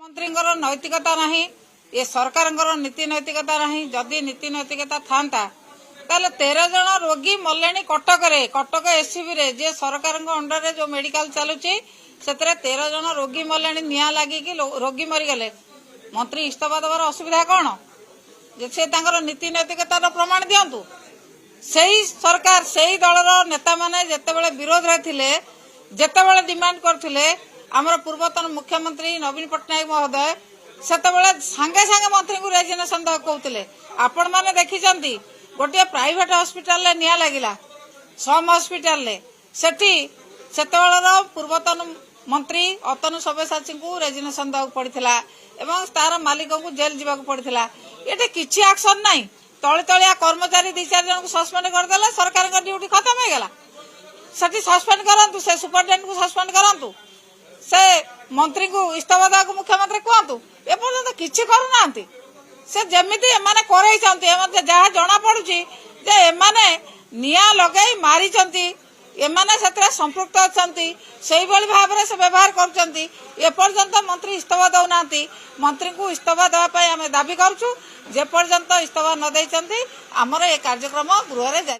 मंत्री नैतिकता नहीं ये सरकार नीति नैतिकता नहीं जदि नीति नैतिकता था 13 जन रोगी मले कटक एससीबी रे जे सरकार अंडर रे जो मेडिकल चलुची से 13 जन रोगी मले निया लगी रोगी मरीगले मंत्री इस्तीफा देवार असुविधा कौन से नीति नैतिकतार प्रमाण दिंतु से सरकार से दलर नेता माने जेतेबेले विरोध रे थिले जेतेबेले डिमांड करथिले आमर पूर्वतन मुख्यमंत्री नवीन पट्टनायक महोदय सेतेबेले सांगे सांगे मंत्री को रेजिग्नेशन द कहउतिले आपण माने देखिचंती गोटे प्राइवेट हॉस्पिटल ले निया लागिला सम हॉस्पिटल ले सेठी सेतेबेलर पूर्वतन मंत्री अतनु सब्यसाची को रेजिग्नेशन द पड़िथिला एवं तार मालिक को जेल जीवा पड़िथिला एटे किछि एक्शन नाही तले तलिया कर्मचारी 2-4 जन को सस्पेंड करदेले सरकार का ड्यूटी खत्म हो गला सेठी सस्पेंड करंतु से सुपरिटेंडेंट को सस्पेंड करंतु से मंत्री को इस्तीफा देवा मुख्यमंत्री कहतु एपर्यंत किछि करूना से जमीती एमाने करई चंती जहाँ जना पड़ुची जे एमाने निया लगई मारी चंती एमाने सेतरे संपृक्त अछंती सेही भली भाबरे से व्यवहार करचंती एपर्यंत मंत्री इस्तीफा दउनांती मंत्री को इस्तीफा देवा पई आमे दाबी करछु जे पर्यंत इस्तीफा न दैचंती हमर ए कार्यक्रम गृह रे